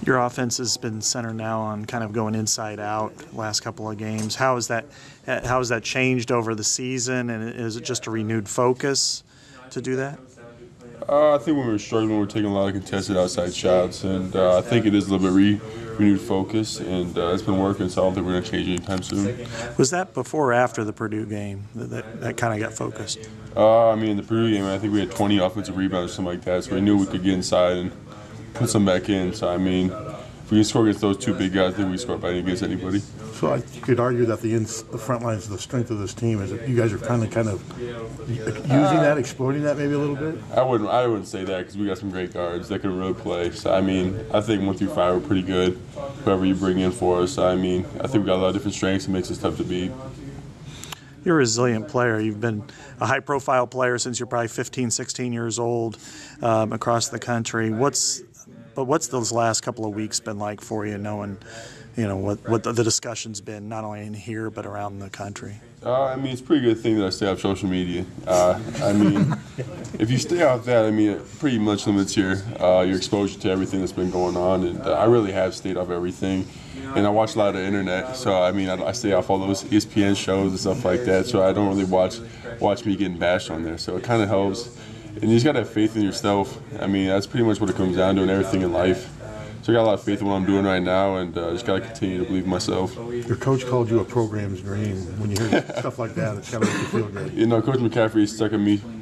Your offense has been centered now on kind of going inside out last couple of games. How has that changed over the season, and is it just a renewed focus to do that? I think when we were struggling, we were taking a lot of contested outside shots, and I think it is a little bit renewed focus, and it's been working, so I don't think we're going to change anytime soon. Was that before or after the Purdue game that kind of got focused? I mean, the Purdue game, I think we had 20 offensive rebounds or something like that, so we knew we could get inside and put some back in. So, I mean, if we can score against those two big guys, then we score by against anybody. So you could argue that the front line is the strength of this team. Is that you guys are kind of using that, exploiting that maybe a little bit? I wouldn't say that because we got some great guards that can really play. So, I mean, I think 1 through 5 are pretty good, whoever you bring in for us. So, I mean, I think we got a lot of different strengths and makes us tough to beat. You're a resilient player. You've been a high-profile player since you're probably 15, 16 years old across the country. What's those last couple of weeks been like for you, knowing, what the discussion's been, not only in here but around the country? I mean, it's a pretty good thing that I stay off social media. I mean, if you stay off that, I mean, it pretty much limits your exposure to everything that's been going on. And I really have stayed off everything. And I watch a lot of the internet, so I mean, I stay off all those ESPN shows and stuff like that. So I don't really watch me getting bashed on there. So it kind of helps. And you just got to have faith in yourself. I mean, that's pretty much what it comes down to in everything in life. So I got a lot of faith in what I'm doing right now, and just got to continue to believe in myself. Your coach called you a program's dream. When you hear stuff like that, it's got to make you feel good. Coach McCaffrey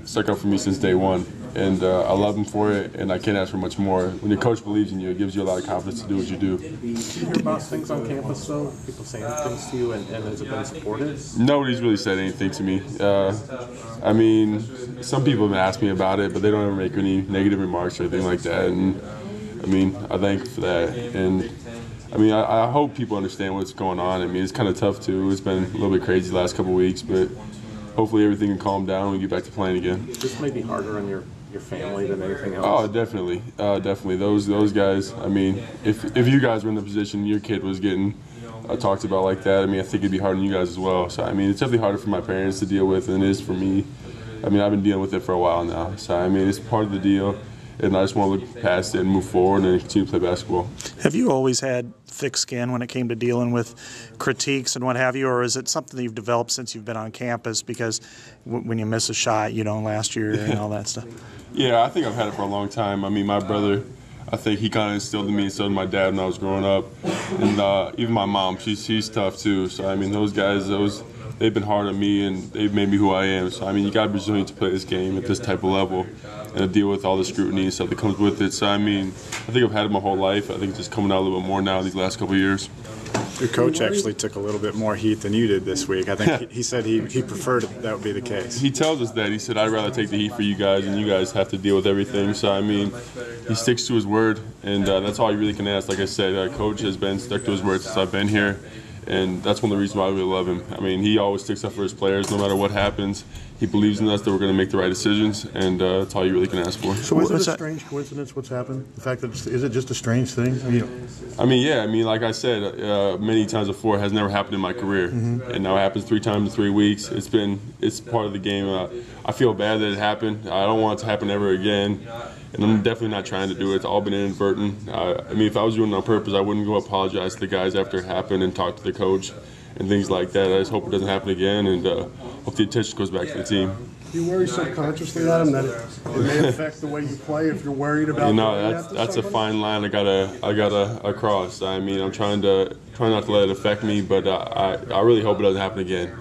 stuck up for me since day one, and I love him for it, and I can't ask for much more. When your coach believes in you, it gives you a lot of confidence to do what you do. Do you hear about things on campus, though? People saying things to you, and has it been supportive? Nobody's really said anything to me. I mean, some people have asked me about it, but they don't ever make any negative remarks or anything like that. And I mean, I thank for that. And I mean, I hope people understand what's going on. I mean, it's kind of tough too. It's been a little bit crazy the last couple of weeks, but hopefully everything can calm down and we get back to playing again. This may be harder on your family than anything else. Oh, definitely, definitely. Those guys. I mean, if you guys were in the position your kid was getting talked about like that, I mean, I think it'd be hard on you guys as well. So I mean, it's definitely harder for my parents to deal with than it is for me. I mean, I've been dealing with it for a while now. So I mean, it's part of the deal. And I just want to look past it and move forward and continue to play basketball. Have you always had thick skin when it came to dealing with critiques and what have you, or is it something that you've developed since you've been on campus? Because when you miss a shot, last year and all that stuff. Yeah, I think I've had it for a long time. I mean, my brother, I think he kind of instilled in me, and so did my dad when I was growing up. And even my mom, she's tough too. So, I mean, those guys, they've been hard on me, and they've made me who I am. So, I mean, you got to be resilient to play this game at this type of level and to deal with all the scrutiny and stuff that comes with it. So, I mean, I think I've had it my whole life. I think it's just coming out a little bit more now these last couple of years. Your coach actually took a little bit more heat than you did this week. I think he said he preferred that would be the case. He tells us that. He said, I'd rather take the heat for you guys, and you guys have to deal with everything. So, I mean, he sticks to his word, and that's all you really can ask. Like I said, Coach has been stuck to his word since I've been here. And that's one of the reasons why we love him. I mean, he always sticks up for his players no matter what happens. He believes in us that we're going to make the right decisions, and that's all you really can ask for. So is it a strange coincidence what's happened? The fact that is it just a strange thing? I mean, yeah. I mean, like I said, many times before, it has never happened in my career. And now it happens 3 times in 3 weeks. It's part of the game. I feel bad that it happened. I don't want it to happen ever again. And I'm definitely not trying to do it. It's all been inadvertent. I mean, if I was doing it on purpose, I wouldn't go apologize to the guys after it happened and talk to the coach and things like that. I just hope it doesn't happen again, and hope the attention goes back to the team. Do you worry subconsciously, Adam, that it may affect the way you play if you're worried about? That's a fine line I gotta cross. I mean, I'm trying not to let it affect me, but I really hope it doesn't happen again.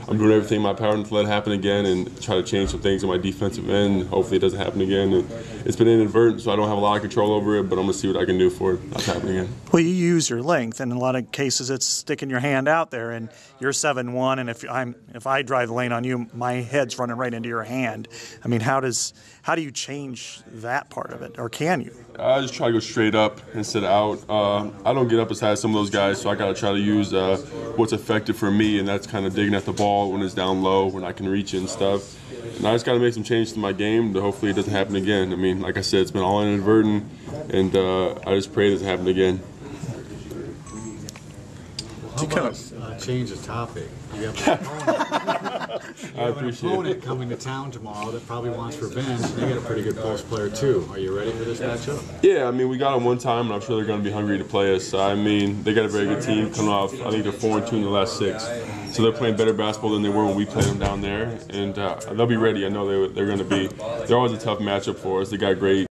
I'm doing everything in my power not to let it happen again and try to change some things on my defensive end. Hopefully it doesn't happen again. And it's been inadvertent, so I don't have a lot of control over it, but I'm going to see what I can do for it not to happen again. Well, you use your length, and in a lot of cases it's sticking your hand out there, and you're 7'1", and if I drive the lane on you, my head's running right into your hand. I mean, how do you change that part of it, or can you? I just try to go straight up instead of out. I don't get up as high as some of those guys, so I got to try to use what's effective for me, and that's kind of digging at the ball when it's down low, when I can reach it and stuff. And I just got to make some changes to my game to hopefully it doesn't happen again. I mean, like I said, it's been all inadvertent, and I just pray it doesn't happen again. To kind of change the topic, you have I appreciate it. Opponent coming to town tomorrow that probably wants revenge. They got a pretty good post player too. Are you ready for this matchup? Yeah, I mean, we got them one time, and I'm sure they're going to be hungry to play us. I mean, they got a very good team coming off. I think they're 4-2 in the last 6, so they're playing better basketball than they were when we played them down there, and they'll be ready. I know they're going to be. They're always a tough matchup for us. They got great